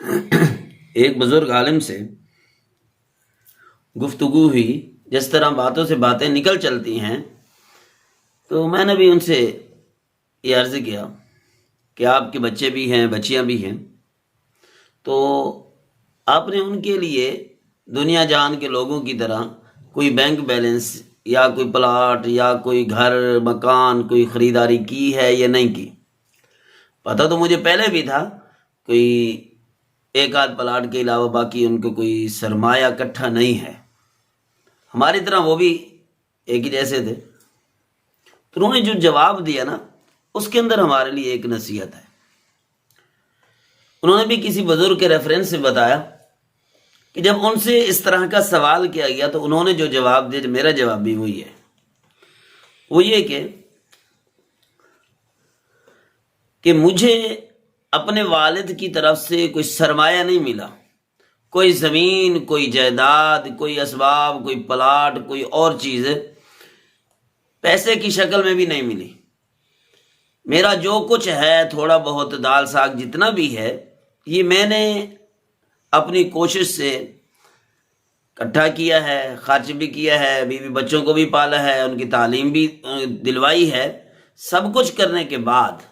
ایک بزرگ عالم سے گفتگو ہوئی، جس طرح باتوں سے باتیں نکل چلتی ہیں، تو میں نے بھی ان سے یہ عرض کیا کہ آپ کے بچے بھی ہیں، بچیاں بھی ہیں، تو آپ نے ان کے لیے دنیا جہان کے لوگوں کی طرح کوئی بینک بیلنس یا کوئی پلاٹ یا کوئی گھر مکان کوئی خریداری کی ہے یا نہیں کی؟ پتہ تو مجھے پہلے بھی تھا، کوئی ایک آدھ پلاٹ کے علاوہ باقی ان کو کوئی سرمایہ اکٹھا نہیں ہے۔ ہماری طرح وہ بھی ایک ہی جیسے تھے۔ تو انہوں نے جو جواب دیا نا، اس کے اندر ہمارے لیے ایک نصیحت ہے۔ انہوں نے بھی کسی بزرگ کے ریفرنس سے بتایا کہ جب ان سے اس طرح کا سوال کیا گیا تو انہوں نے جو جواب دیا، میرا جواب بھی وہی ہے، وہ یہ کہ مجھے اپنے والد کی طرف سے کوئی سرمایہ نہیں ملا، کوئی زمین، کوئی جائیداد، کوئی اسباب، کوئی پلاٹ، کوئی اور چیز پیسے کی شکل میں بھی نہیں ملی۔ میرا جو کچھ ہے، تھوڑا بہت دال ساگ جتنا بھی ہے، یہ میں نے اپنی کوشش سے اکٹھا کیا ہے، خرچ بھی کیا ہے، بیوی بچوں کو بھی پالا ہے، ان کی تعلیم بھی دلوائی ہے۔ سب کچھ کرنے کے بعد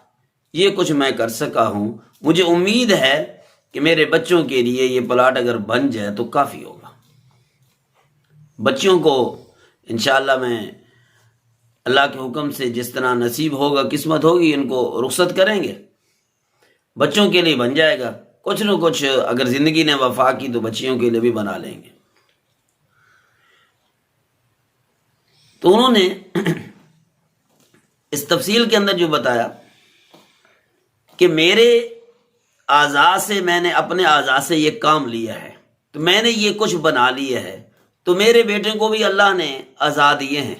یہ کچھ میں کر سکا ہوں۔ مجھے امید ہے کہ میرے بچوں کے لیے یہ پلاٹ اگر بن جائے تو کافی ہوگا۔ بچوں کو انشاءاللہ میں اللہ کے حکم سے جس طرح نصیب ہوگا، قسمت ہوگی، ان کو رخصت کریں گے، بچوں کے لیے بن جائے گا۔ کچھ نہ کچھ اگر زندگی نے وفا کی تو بچیوں کے لیے بھی بنا لیں گے۔ تو انہوں نے اس تفصیل کے اندر جو بتایا کہ میرے اعضاء سے، میں نے اپنے اعضاء سے یہ کام لیا ہے، تو میں نے یہ کچھ بنا لیا ہے، تو میرے بیٹے کو بھی اللہ نے اعضاء دیے ہیں۔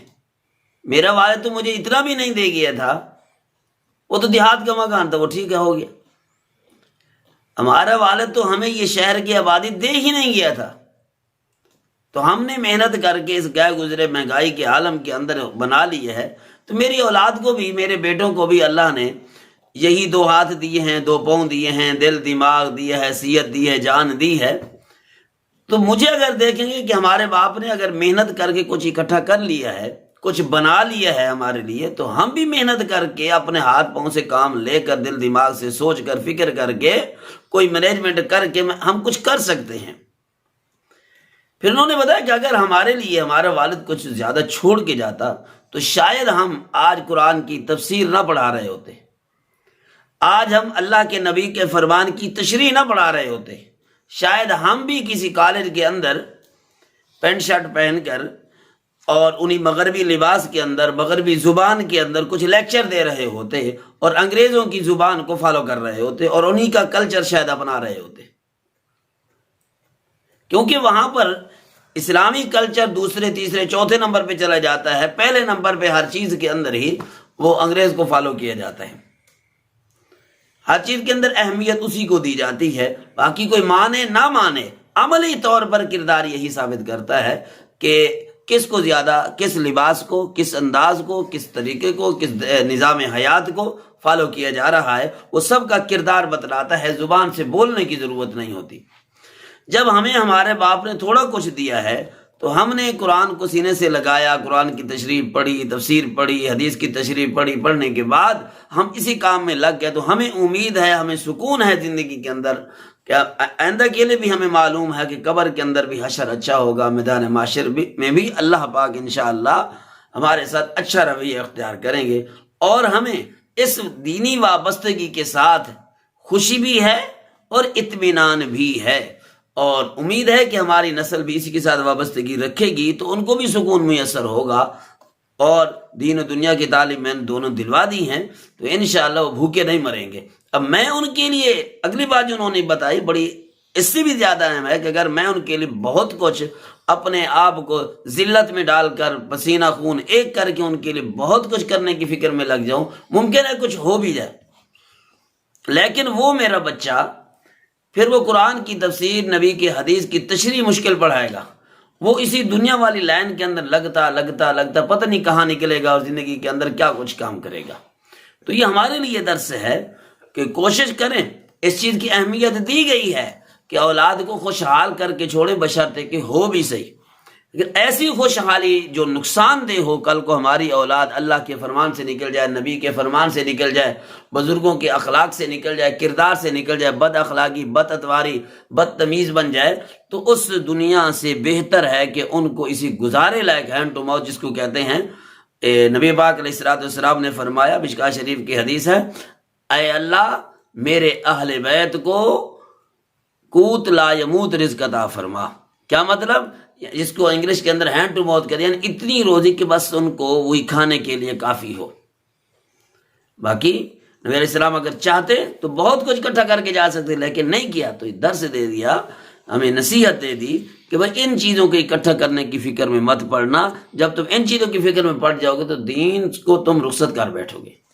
میرا والد تو مجھے اتنا بھی نہیں دے گیا تھا، وہ تو دیہات کا مکان تھا، وہ ٹھیک ہے، ہو گیا۔ ہمارا والد تو ہمیں یہ شہر کی آبادی دے ہی نہیں گیا تھا، تو ہم نے محنت کر کے اس گئے گزرے مہنگائی کے عالم کے اندر بنا لی ہے۔ تو میری اولاد کو بھی، میرے بیٹوں کو بھی اللہ نے یہی 2 ہاتھ دیے ہیں، 2 پاؤں دیے ہیں، دل دماغ دیے ہے، حیثیت دی ہے، جان دی ہے۔ تو مجھے اگر دیکھیں گے کہ ہمارے باپ نے اگر محنت کر کے کچھ اکٹھا کر لیا ہے، کچھ بنا لیا ہے ہمارے لیے، تو ہم بھی محنت کر کے اپنے ہاتھ پاؤں سے کام لے کر، دل دماغ سے سوچ کر، فکر کر کے، کوئی مینجمنٹ کر کے ہم کچھ کر سکتے ہیں۔ پھر انہوں نے بتایا کہ اگر ہمارے لیے ہمارا والد کچھ زیادہ چھوڑ کے جاتا تو شاید ہم آج قرآن کی تفسیر نہ پڑھا رہے ہوتے، آج ہم اللہ کے نبی کے فرمان کی تشریح نہ پڑھا رہے ہوتے، شاید ہم بھی کسی کالج کے اندر پینٹ شرٹ پہن کر اور انہی مغربی لباس کے اندر، مغربی زبان کے اندر کچھ لیکچر دے رہے ہوتے، اور انگریزوں کی زبان کو فالو کر رہے ہوتے، اور انہی کا کلچر شاید اپنا رہے ہوتے، کیونکہ وہاں پر اسلامی کلچر دوسرے، تیسرے، چوتھے نمبر پہ چلا جاتا ہے، پہلے نمبر پہ ہر چیز کے اندر ہی وہ انگریز کو فالو کیا جاتا ہے، ہر چیز کے اندر اہمیت اسی کو دی جاتی ہے۔ باقی کوئی مانے نہ مانے، عملی طور پر کردار یہی ثابت کرتا ہے کہ کس کو زیادہ، کس لباس کو، کس انداز کو، کس طریقے کو، کس نظام حیات کو فالو کیا جا رہا ہے، وہ سب کا کردار بتلاتا ہے، زبان سے بولنے کی ضرورت نہیں ہوتی۔ جب ہمیں ہمارے باپ نے تھوڑا کچھ دیا ہے تو ہم نے قرآن کو سینے سے لگایا، قرآن کی تشریح پڑھی، تفسیر پڑھی، حدیث کی تشریح پڑھی، پڑھنے کے بعد ہم اسی کام میں لگ گئے، تو ہمیں امید ہے، ہمیں سکون ہے زندگی کے اندر کہ آئندہ کے لیے بھی ہمیں معلوم ہے کہ قبر کے اندر بھی حشر اچھا ہوگا، میدان معاشر میں بھی اللہ پاک انشاءاللہ ہمارے ساتھ اچھا رویہ اختیار کریں گے، اور ہمیں اس دینی وابستگی کے ساتھ خوشی بھی ہے اور اطمینان بھی ہے، اور امید ہے کہ ہماری نسل بھی اسی کے ساتھ وابستگی رکھے گی تو ان کو بھی سکون میسر ہوگا، اور دین و دنیا کی تعلیم میں دونوں دلوا دی ہیں تو انشاءاللہ وہ بھوکے نہیں مریں گے۔ اب میں ان کے لیے اگلی بات جو انہوں نے بتائی بڑی اس سے بھی زیادہ اہم ہے کہ اگر میں ان کے لیے بہت کچھ اپنے آپ کو ذلت میں ڈال کر، پسینہ خون ایک کر کے ان کے لیے بہت کچھ کرنے کی فکر میں لگ جاؤں، ممکن ہے کچھ ہو بھی جائے، لیکن وہ میرا بچہ پھر وہ قرآن کی تفسیر، نبی کی حدیث کی تشریح مشکل پڑھائے گا، وہ اسی دنیا والی لائن کے اندر لگتا پتہ نہیں کہاں نکلے گا، اور زندگی کے اندر کیا کچھ کام کرے گا۔ تو یہ ہمارے لیے درس ہے کہ کوشش کریں، اس چیز کی اہمیت دی گئی ہے، کہ اولاد کو خوشحال کر کے چھوڑیں بشرطے کہ ہو بھی صحیح، لیکن ایسی خوشحالی جو نقصان دہ ہو، کل کو ہماری اولاد اللہ کے فرمان سے نکل جائے، نبی کے فرمان سے نکل جائے، بزرگوں کے اخلاق سے نکل جائے، کردار سے نکل جائے، بد اخلاقی، بد اتواری، بد تمیز بن جائے، تو اس دنیا سے بہتر ہے کہ ان کو اسی گزارے لائق ہینڈ ٹو ماؤتھ جس کو کہتے ہیں، نبی پاک علیہ الصلوۃ والسلام نے فرمایا، مشکوٰۃ شریف کی حدیث ہے، اے اللہ میرے اہل بیت کو قوت لا یموت رزق عطا فرما۔ کیا مطلب؟ جس کو انگلش کے اندر ہینڈ ٹو ماؤتھ کہتے ہیں، یعنی اتنی روزی کہ بس ان کو وہی کھانے کے لیے کافی ہو۔ باقی نبی علیہ السلام اگر چاہتے تو بہت کچھ اکٹھا کر کے جا سکتے، لیکن نہیں کیا، تو درس دے دیا، ہمیں نصیحت دے دی کہ بھائی ان چیزوں کو اکٹھا کرنے کی فکر میں مت پڑنا، جب تم ان چیزوں کی فکر میں پڑ جاؤ گے تو دین کو تم رخصت کر بیٹھو گے۔